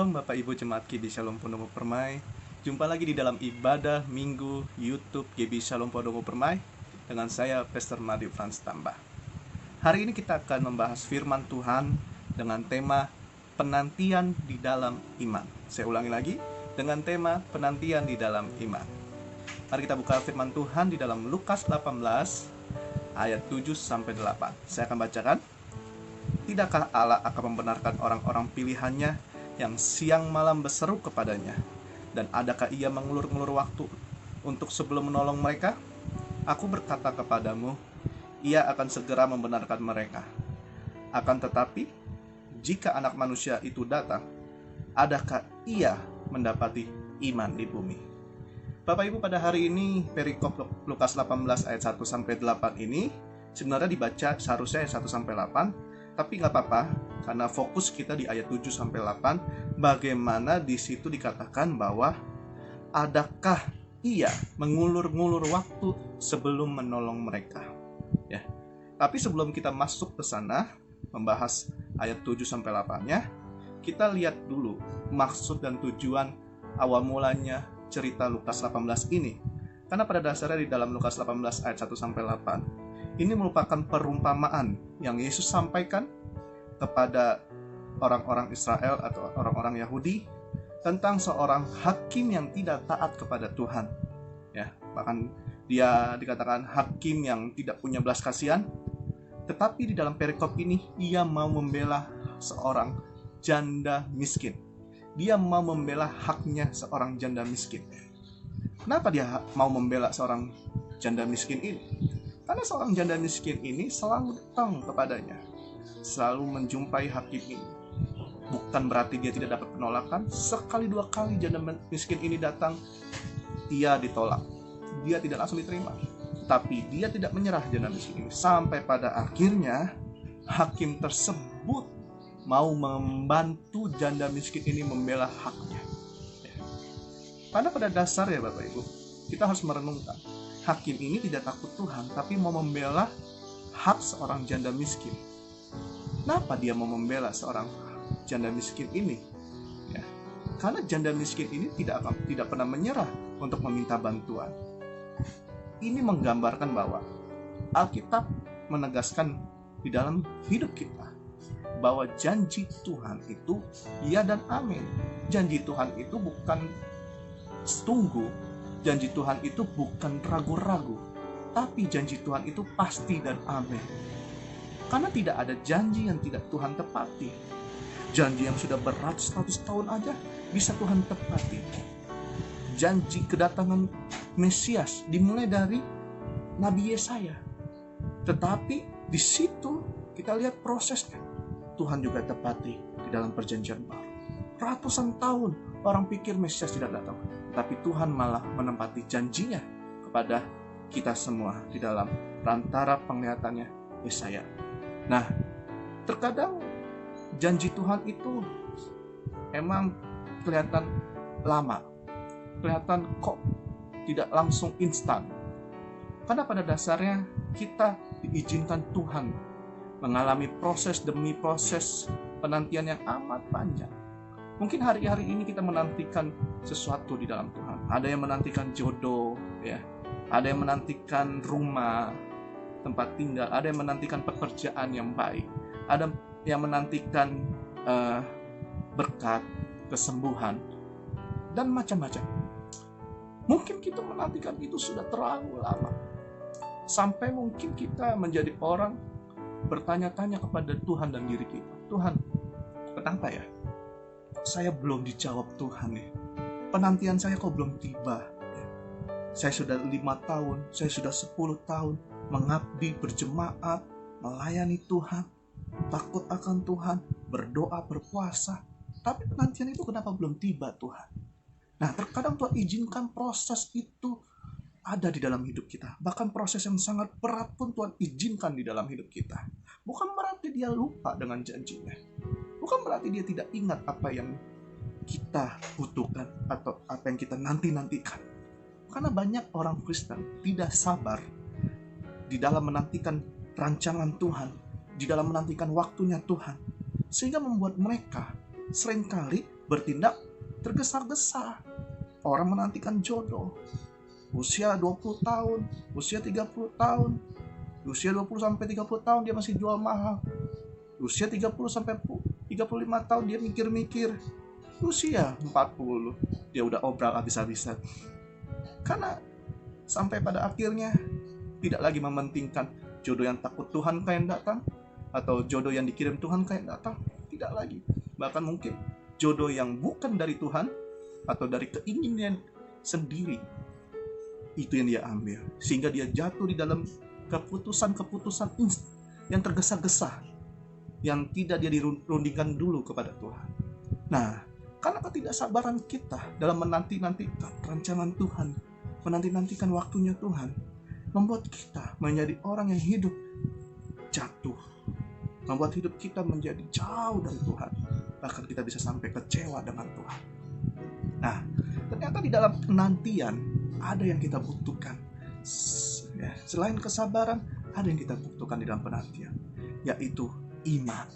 Shalom Bapak Ibu Jemaat GB Shalom Pondok Permai. Jumpa lagi di dalam ibadah minggu YouTube GB Shalom Pondok Permai dengan saya Pastor Madi Frans Tambah. Hari ini kita akan membahas firman Tuhan dengan tema penantian di dalam iman. Saya ulangi lagi, dengan tema penantian di dalam iman. Mari kita buka firman Tuhan di dalam Lukas 18 ayat 7-8. Saya akan bacakan. Tidakkah Allah akan membenarkan orang-orang pilihannya yang siang malam berseru kepadanya? Dan adakah ia mengulur-ngulur waktu untuk sebelum menolong mereka? Aku berkata kepadamu, ia akan segera membenarkan mereka. Akan tetapi, jika anak manusia itu datang, adakah ia mendapati iman di bumi? Bapak Ibu, pada hari ini perikop Lukas 18 ayat 1-8 ini sebenarnya dibaca seharusnya ayat 1-8, tapi nggak apa-apa karena fokus kita di ayat 7-8, bagaimana di situ dikatakan bahwa adakah ia mengulur-ngulur waktu sebelum menolong mereka. Ya. Tapi sebelum kita masuk ke sana membahas ayat 7-8-nya, kita lihat dulu maksud dan tujuan awal mulanya cerita Lukas 18 ini. Karena pada dasarnya di dalam Lukas 18 ayat 1-8 ini merupakan perumpamaan yang Yesus sampaikan kepada orang-orang Israel atau orang-orang Yahudi tentang seorang hakim yang tidak taat kepada Tuhan. Ya, bahkan dia dikatakan hakim yang tidak punya belas kasihan. Tetapi di dalam perikop ini ia mau membela seorang janda miskin. Dia mau membela haknya seorang janda miskin. Kenapa dia mau membela seorang janda miskin ini? Karena seorang janda miskin ini selalu datang kepadanya, selalu menjumpai hakim ini. Bukan berarti dia tidak dapat penolakan. Sekali dua kali janda miskin ini datang, ia ditolak. Dia tidak langsung diterima. Tapi dia tidak menyerah janda miskin ini. Sampai pada akhirnya hakim tersebut mau membantu janda miskin ini membela haknya. Karena pada dasarnya Bapak Ibu, kita harus merenungkan. Hakim ini tidak takut Tuhan, tapi mau membela hak seorang janda miskin. Kenapa dia mau membela seorang janda miskin ini? Ya, karena janda miskin ini tidak pernah menyerah untuk meminta bantuan. Ini menggambarkan bahwa Alkitab menegaskan di dalam hidup kita bahwa janji Tuhan itu ya dan amin. Janji Tuhan itu bukan tunggu. Janji Tuhan itu bukan ragu-ragu, tapi janji Tuhan itu pasti dan amin. Karena tidak ada janji yang tidak Tuhan tepati. Janji yang sudah beratus-ratus tahun aja bisa Tuhan tepati. Janji kedatangan Mesias dimulai dari Nabi Yesaya. Tetapi di situ kita lihat prosesnya. Tuhan juga tepati di dalam perjanjian baru. Ratusan tahun orang pikir Mesias tidak datang, tapi Tuhan malah menempati janjinya kepada kita semua di dalam perantara penglihatannya Yesaya. Nah, terkadang janji Tuhan itu emang kelihatan lama, kelihatan kok tidak langsung instan. Karena pada dasarnya kita diizinkan Tuhan mengalami proses demi proses penantian yang amat panjang. Mungkin hari-hari ini kita menantikan sesuatu di dalam Tuhan. Ada yang menantikan jodoh, ya. Ada yang menantikan rumah, tempat tinggal. Ada yang menantikan pekerjaan yang baik. Ada yang menantikan berkat, kesembuhan, dan macam-macam. Mungkin kita menantikan itu sudah terlalu lama. Sampai mungkin kita menjadi orang bertanya-tanya kepada Tuhan dan diri kita. Tuhan, kenapa ya? Saya belum dijawab Tuhan ya. Penantian saya kok belum tiba ya. Saya sudah 5 tahun, saya sudah 10 tahun mengabdi, berjemaat, melayani Tuhan, takut akan Tuhan, berdoa, berpuasa. Tapi penantian itu kenapa belum tiba Tuhan? Nah, terkadang Tuhan izinkan proses itu ada di dalam hidup kita. Bahkan proses yang sangat berat pun Tuhan izinkan di dalam hidup kita. Bukan berarti dia lupa dengan janjinya. Bukan berarti dia tidak ingat apa yang kita butuhkan atau apa yang kita nanti-nantikan. Karena banyak orang Kristen tidak sabar di dalam menantikan rancangan Tuhan, di dalam menantikan waktunya Tuhan. Sehingga membuat mereka seringkali bertindak tergesa-gesa. Orang menantikan jodoh usia 20 tahun, usia 30 tahun, usia 20 sampai 30 tahun dia masih jual mahal. Usia 30 sampai 35 tahun dia mikir-mikir. Usia 40 dia udah obral habis-habisan. Karena sampai pada akhirnya tidak lagi mementingkan jodoh yang takut Tuhan kayak datang atau jodoh yang dikirim Tuhan kayak datang, tidak lagi. Bahkan mungkin jodoh yang bukan dari Tuhan atau dari keinginan sendiri, itu yang dia ambil, sehingga dia jatuh di dalam keputusan-keputusan yang tergesa-gesa, yang tidak dia dirundingkan dulu kepada Tuhan. Nah, karena ketidaksabaran kita dalam menanti-nantikan rancangan Tuhan, menanti-nantikan waktunya Tuhan, membuat kita menjadi orang yang hidup jatuh, membuat hidup kita menjadi jauh dari Tuhan. Bahkan kita bisa sampai kecewa dengan Tuhan. Nah, ternyata di dalam penantian ada yang kita butuhkan. Selain kesabaran, ada yang kita butuhkan di dalam penantian, yaitu iman.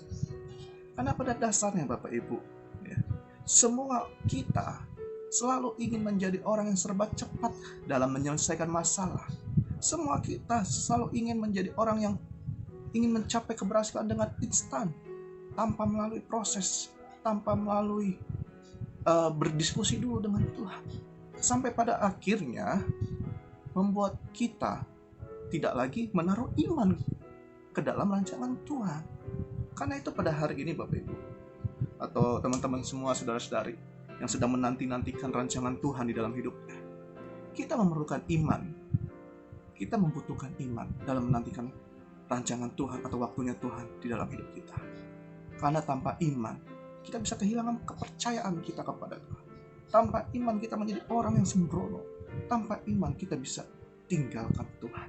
Karena pada dasarnya Bapak Ibu, semua kita selalu ingin menjadi orang yang serba cepat dalam menyelesaikan masalah. Semua kita selalu ingin menjadi orang yang ingin mencapai keberhasilan dengan instan, tanpa melalui proses, tanpa melalui berdiskusi dulu dengan Tuhan. Sampai pada akhirnya membuat kita tidak lagi menaruh iman ke dalam rancangan Tuhan. Karena itu pada hari ini Bapak Ibu, atau teman-teman semua saudara-saudari yang sedang menanti-nantikan rancangan Tuhan di dalam hidupnya, kita memerlukan iman. Kita membutuhkan iman dalam menantikan rancangan Tuhan atau waktunya Tuhan di dalam hidup kita. Karena tanpa iman, kita bisa kehilangan kepercayaan kita kepada Tuhan. Tanpa iman kita menjadi orang yang sembrono. Tanpa iman kita bisa tinggalkan Tuhan.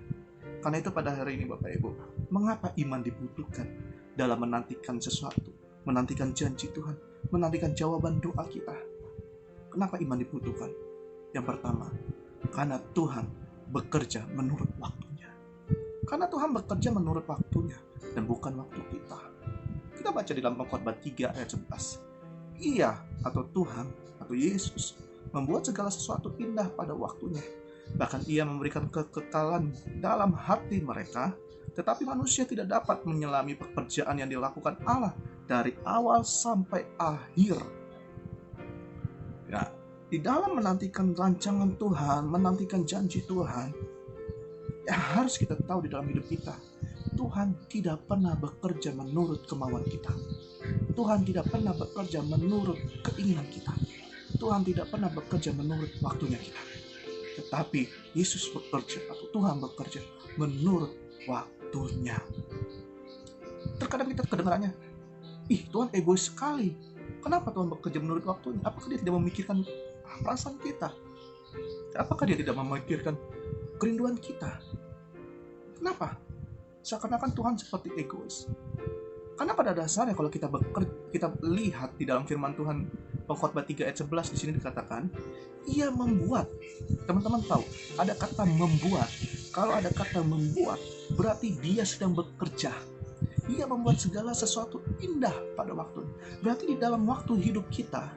Karena itu pada hari ini Bapak Ibu, mengapa iman dibutuhkan dalam menantikan sesuatu, menantikan janji Tuhan, menantikan jawaban doa kita? Kenapa iman dibutuhkan? Yang pertama, karena Tuhan bekerja menurut waktunya. Karena Tuhan bekerja menurut waktunya dan bukan waktu kita. Kita baca di dalam Pengkhotbah 3 ayat 11. Ia atau Tuhan atau Yesus membuat segala sesuatu indah pada waktunya. Bahkan ia memberikan kekekalan dalam hati mereka, tetapi manusia tidak dapat menyelami pekerjaan yang dilakukan Allah dari awal sampai akhir. Ya, di dalam menantikan rancangan Tuhan, menantikan janji Tuhan, yang harus kita tahu di dalam hidup kita, Tuhan tidak pernah bekerja menurut kemauan kita. Tuhan tidak pernah bekerja menurut keinginan kita. Tuhan tidak pernah bekerja menurut waktunya kita. Tetapi Yesus bekerja atau Tuhan bekerja menurut waktunya. Terkadang kita kedengarannya, Tuhan egois sekali. Kenapa Tuhan bekerja menurut waktunya? Apakah dia tidak memikirkan perasaan kita? Apakah dia tidak memikirkan kerinduan kita? Kenapa? Seakan-akan Tuhan seperti egois. Karena pada dasarnya kalau kita lihat di dalam firman Tuhan Pengkhotbah 3 ayat 11 di sini dikatakan, ia membuat. Teman-teman tahu, ada kata membuat. Kalau ada kata membuat, berarti dia sedang bekerja. Ia membuat segala sesuatu indah pada waktunya. Berarti di dalam waktu hidup kita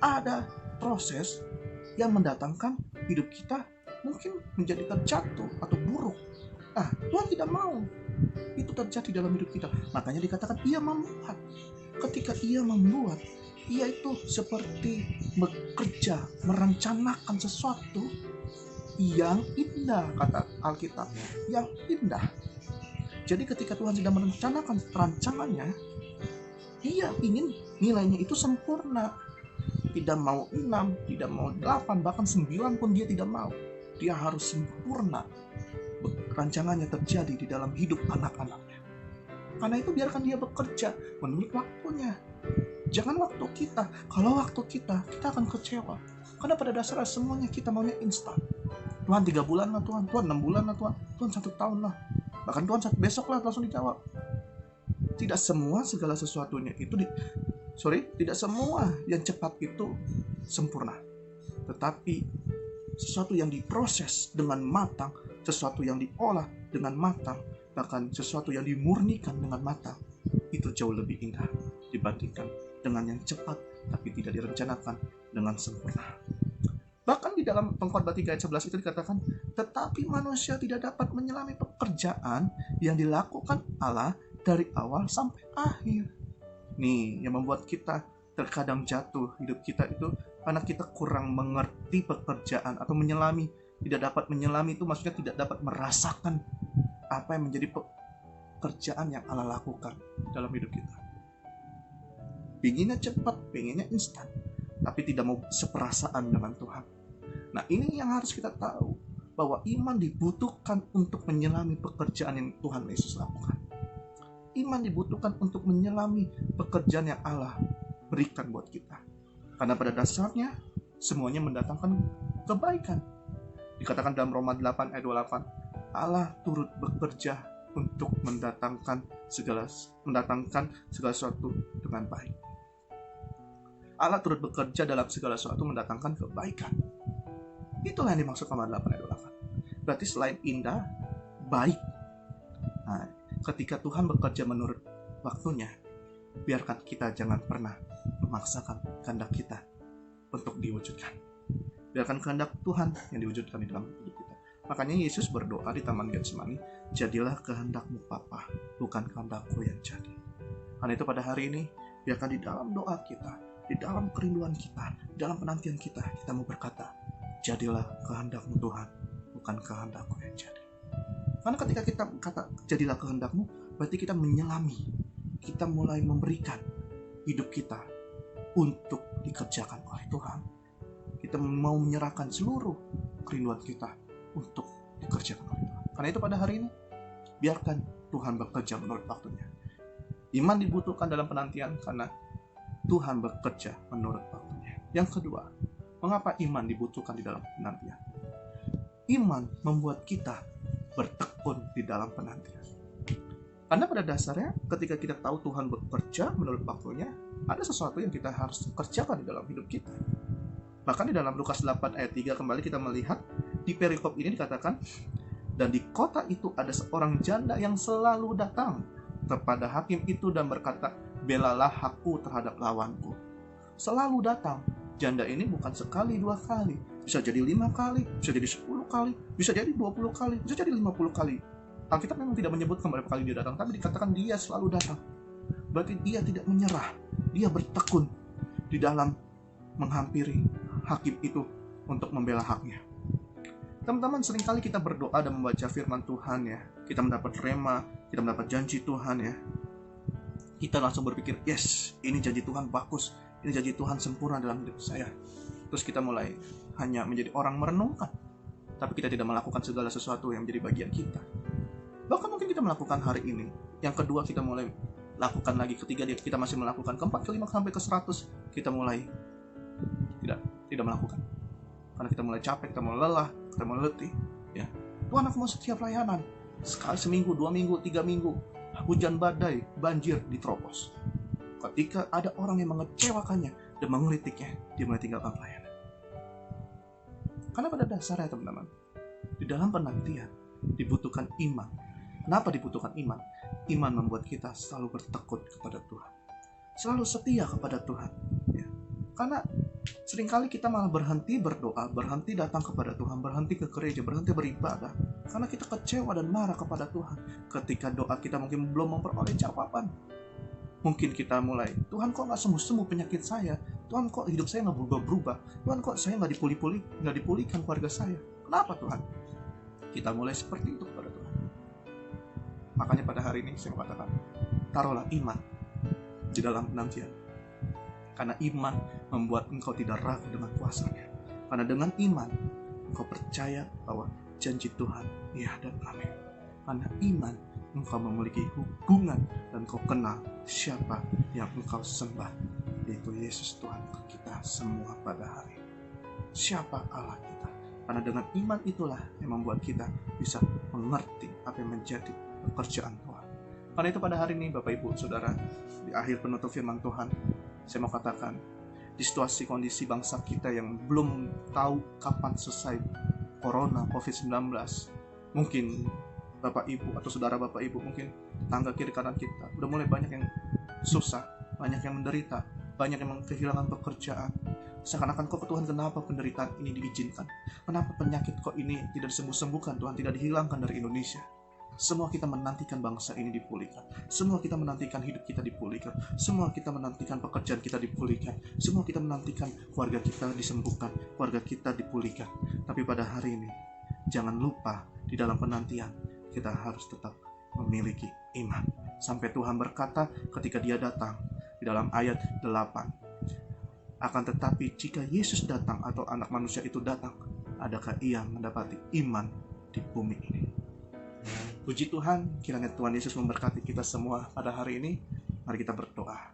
ada proses yang mendatangkan hidup kita mungkin menjadi terjatuh atau buruk. Nah, Tuhan tidak mau itu terjadi dalam hidup kita. Makanya dikatakan ia membuat. Ketika ia membuat, ia itu seperti bekerja, merencanakan sesuatu yang indah, kata Alkitab, yang indah. Jadi ketika Tuhan sedang merencanakan rancangannya, ia ingin nilainya itu sempurna. Tidak mau 6, tidak mau 8, bahkan 9 pun dia tidak mau. Dia harus sempurna. Rancangannya terjadi di dalam hidup anak-anaknya. Karena itu biarkan dia bekerja menurut waktunya. Jangan waktu kita. Kalau waktu kita akan kecewa. Karena pada dasarnya semuanya kita maunya instan. Tuhan 3 bulan lah Tuhan, Tuhan 6 bulan lah Tuhan, Tuhan 1 tahun lah. Bahkan Tuhan besok lah langsung dijawab. Tidak semua segala sesuatunya itu tidak semua yang cepat itu sempurna. Tetapi sesuatu yang diproses dengan matang, sesuatu yang diolah dengan matang, bahkan sesuatu yang dimurnikan dengan matang, itu jauh lebih indah dibandingkan dengan yang cepat tapi tidak direncanakan dengan sempurna. Bahkan di dalam Pengkhotbah 3 ayat 11 itu dikatakan, tetapi manusia tidak dapat menyelami pekerjaan yang dilakukan Allah dari awal sampai akhir. Nih, yang membuat kita terkadang jatuh hidup kita itu karena kita kurang mengerti pekerjaan atau menyelami. Tidak dapat menyelami itu maksudnya tidak dapat merasakan apa yang menjadi pekerjaan yang Allah lakukan dalam hidup kita. Pinginnya cepat, pinginnya instan, tapi tidak mau seperasaan dengan Tuhan. Nah, ini yang harus kita tahu, bahwa iman dibutuhkan untuk menyelami pekerjaan yang Tuhan Yesus lakukan. Iman dibutuhkan untuk menyelami pekerjaan yang Allah berikan buat kita. Karena pada dasarnya semuanya mendatangkan kebaikan. Dikatakan dalam Roma 8 ayat 28, Allah turut bekerja untuk mendatangkan segala sesuatu dengan baik. Allah turut bekerja dalam segala sesuatu mendatangkan kebaikan. Itulah yang dimaksud Roma 8 ayat 28. Berarti selain indah, baik. Nah, ketika Tuhan bekerja menurut waktunya, biarkan kita jangan pernah memaksakan kehendak kita untuk diwujudkan. Biarkan kehendak Tuhan yang diwujudkan di dalam hidup kita. Makanya Yesus berdoa di Taman Getsemani, jadilah kehendakmu Bapa, bukan kehendakku yang jadi. Karena itu pada hari ini, biarkan di dalam doa kita, di dalam kerinduan kita, di dalam penantian kita mau berkata, jadilah kehendakmu Tuhan, bukan kehendakku yang jadi. Karena ketika kita kata jadilah kehendakmu, berarti kita menyelami, kita mulai memberikan hidup kita untuk dikerjakan oleh Tuhan. Kita mau menyerahkan seluruh kerinduan kita untuk dikerjakan oleh Tuhan. Karena itu pada hari ini, biarkan Tuhan bekerja menurut waktunya. Iman dibutuhkan dalam penantian karena Tuhan bekerja menurut waktunya. Yang kedua, mengapa iman dibutuhkan di dalam penantian? Iman membuat kita bertekun di dalam penantian. Karena pada dasarnya ketika kita tahu Tuhan bekerja menurut waktunya, ada sesuatu yang kita harus kerjakan di dalam hidup kita. Bahkan di dalam Lukas 8 ayat 3 kembali kita melihat di perikop ini dikatakan, dan di kota itu ada seorang janda yang selalu datang kepada hakim itu dan berkata, belalah aku terhadap lawanku. Selalu datang. Janda ini bukan sekali, 2 kali. Bisa jadi 5 kali, bisa jadi 10 kali, bisa jadi 20 kali, bisa jadi 50 kali. Alkitab memang tidak menyebutkan berapa kali dia datang, tapi dikatakan dia selalu datang. Berarti dia tidak menyerah. Dia bertekun di dalam menghampiri hakim itu untuk membela haknya. Teman-teman, seringkali kita berdoa dan membaca firman Tuhan ya. Kita mendapat rema, kita mendapat janji Tuhan ya. Kita langsung berpikir, yes, ini janji Tuhan bagus. Ini janji Tuhan sempurna dalam hidup saya. Terus kita mulai hanya menjadi orang merenungkan, tapi kita tidak melakukan segala sesuatu yang menjadi bagian kita. Bahkan mungkin kita melakukan hari ini, yang kedua kita mulai lakukan lagi, ketiga kita masih melakukan, keempat, kelima, sampai ke 100 kita mulai tidak melakukan. Karena kita mulai capek, kita mulai lelah, kita mulai letih ya. Tuhan, aku mau setiap layanan, sekali seminggu, 2 minggu, 3 minggu, hujan badai, banjir, diterobos. Ketika ada orang yang mengecewakannya dan mengkritiknya, dia mulai tinggalkan pelayanan. Karena pada dasarnya teman-teman, di dalam penantian dibutuhkan iman. Kenapa dibutuhkan iman? Iman membuat kita selalu bertekun kepada Tuhan, selalu setia kepada Tuhan ya. Karena seringkali kita malah berhenti berdoa, berhenti datang kepada Tuhan, berhenti ke gereja, berhenti beribadah karena kita kecewa dan marah kepada Tuhan. Ketika doa kita mungkin belum memperoleh jawaban, mungkin kita mulai, Tuhan kok gak sembuh-sembuh penyakit saya? Tuhan kok hidup saya gak berubah-berubah? Tuhan kok saya gak dipulihkan keluarga saya? Kenapa Tuhan? Kita mulai seperti itu kepada Tuhan. Makanya pada hari ini saya katakan, taruhlah iman di dalam penantian. Karena iman membuat engkau tidak ragu dengan kuasanya. Karena dengan iman engkau percaya bahwa janji Tuhan ya dan amin. Karena iman engkau memiliki hubungan dan engkau kenal siapa yang engkau sembah, yaitu Yesus Tuhan kita semua pada hari ini. Siapa Allah kita? Karena dengan iman itulah yang membuat kita bisa mengerti apa yang menjadi pekerjaan Tuhan. Karena itu pada hari ini Bapak Ibu Saudara, di akhir penutup firman Tuhan, saya mau katakan, di situasi kondisi bangsa kita yang belum tahu kapan selesai Corona, COVID-19, mungkin Bapak Ibu atau saudara Bapak Ibu, mungkin tangga kiri kanan kita udah mulai banyak yang susah, banyak yang menderita, banyak yang kehilangan pekerjaan. Seakan-akan kok Tuhan, kenapa penderitaan ini diizinkan? Kenapa penyakit kok ini tidak disembuh-sembuhkan Tuhan, tidak dihilangkan dari Indonesia? Semua kita menantikan bangsa ini dipulihkan. Semua kita menantikan hidup kita dipulihkan. Semua kita menantikan pekerjaan kita dipulihkan. Semua kita menantikan keluarga kita disembuhkan, keluarga kita dipulihkan. Tapi pada hari ini, jangan lupa di dalam penantian kita harus tetap memiliki iman. Sampai Tuhan berkata ketika Dia datang di dalam ayat 8. Akan tetapi jika Yesus datang atau anak manusia itu datang, adakah ia mendapati iman di bumi ini? Puji Tuhan, kiranya Tuhan Yesus memberkati kita semua pada hari ini. Mari kita berdoa.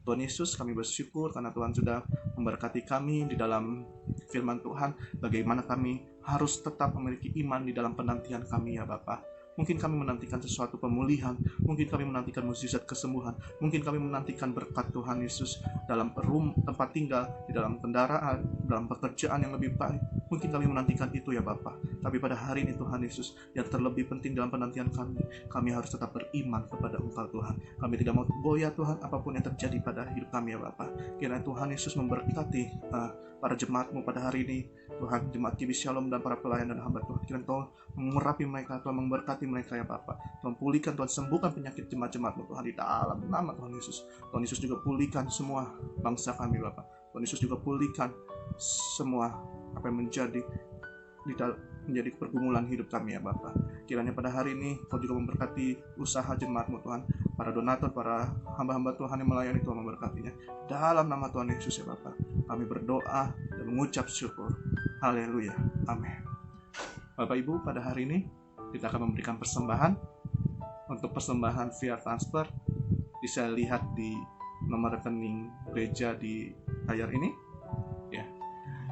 Tuhan Yesus, kami bersyukur karena Tuhan sudah memberkati kami di dalam firman Tuhan, bagaimana kami harus tetap memiliki iman di dalam penantian kami ya Bapa. Mungkin kami menantikan sesuatu pemulihan, mungkin kami menantikan mukjizat kesembuhan, mungkin kami menantikan berkat Tuhan Yesus dalam tempat tinggal, di dalam kendaraan, dalam pekerjaan yang lebih baik. Mungkin kami menantikan itu ya Bapa. Tapi pada hari ini Tuhan Yesus, yang terlebih penting dalam penantian kami harus tetap beriman kepada Engkau Tuhan. Kami tidak mau goyah Tuhan apapun yang terjadi pada hidup kami ya Bapa. Kiranya Tuhan Yesus memberkati para jemaat-Mu pada hari ini. Tuhan, jemaat GB Shalom dan para pelayan dan hamba Tuhan, kiranya Tuhan mengurapi mereka, Tuhan memberkati mereka ya Bapa. Tuhan pulihkan, Tuhan sembuhkan penyakit jemaat-jemaat-Mu Tuhan di dalam nama Tuhan Yesus. Tuhan Yesus juga pulihkan semua bangsa kami Bapa. Tuhan Yesus juga pulihkan semua apa yang menjadi pergumulan hidup kami ya Bapa. Kiranya pada hari ini Kau juga memberkati usaha jemaat-Mu Tuhan, para donatur, para hamba-hamba Tuhan yang melayani, Tuhan memberkatinya. Dalam nama Tuhan Yesus ya Bapa, kami berdoa dan mengucap syukur. Haleluya. Amin. Bapak Ibu, pada hari ini kita akan memberikan persembahan. Untuk persembahan via transfer bisa lihat di nomor rekening gereja di layar ini. Ya.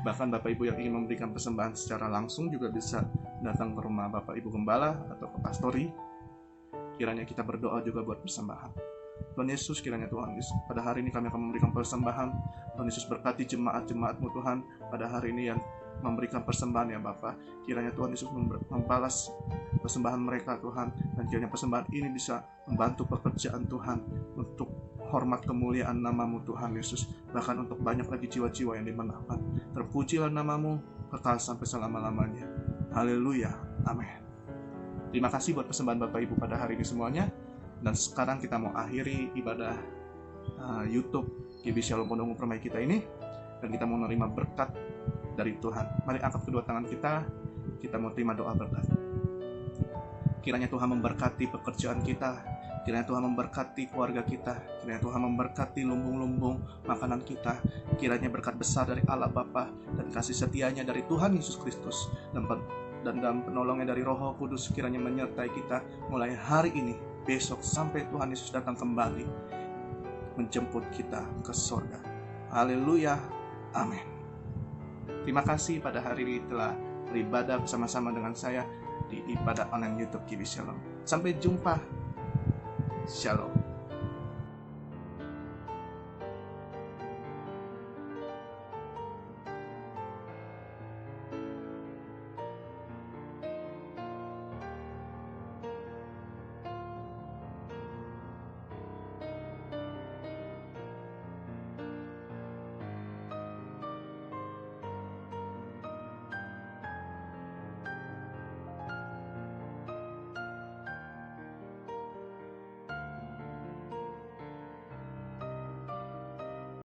Bahkan Bapak Ibu yang ingin memberikan persembahan secara langsung juga bisa datang ke rumah Bapak Ibu Gembala atau ke pastori. Kiranya kita berdoa juga buat persembahan. Tuhan Yesus, kiranya Tuhan Yesus, pada hari ini kami akan memberikan persembahan. Tuhan Yesus berkati jemaat-jemaat-Mu Tuhan pada hari ini yang memberikan persembahan ya Bapa. Kiranya Tuhan Yesus membalas persembahan mereka Tuhan, dan kiranya persembahan ini bisa membantu pekerjaan Tuhan untuk hormat kemuliaan nama-Mu Tuhan Yesus, bahkan untuk banyak lagi jiwa-jiwa yang dimenangkan. Terpujilah nama-Mu kekal sampai selama-lamanya. Haleluya. Amin. Terima kasih buat persembahan Bapak Ibu pada hari ini semuanya. Dan sekarang kita mau akhiri ibadah YouTube GB Shalom Pondok Permai kita ini, dan kita mau menerima berkat dari Tuhan. Mari angkat kedua tangan kita mau terima doa berkat. Kiranya Tuhan memberkati pekerjaan kita, kiranya Tuhan memberkati keluarga kita, kiranya Tuhan memberkati lumbung-lumbung makanan kita, kiranya berkat besar dari Allah Bapa dan kasih setianya dari Tuhan Yesus Kristus dan dalam penolongnya dari Roh Kudus kiranya menyertai kita mulai hari ini, besok sampai Tuhan Yesus datang kembali menjemput kita ke surga. Haleluya. Amin. Terima kasih pada hari ini telah beribadah bersama-sama dengan saya di ibadah online YouTube GB Shalom. Sampai jumpa. Shalom.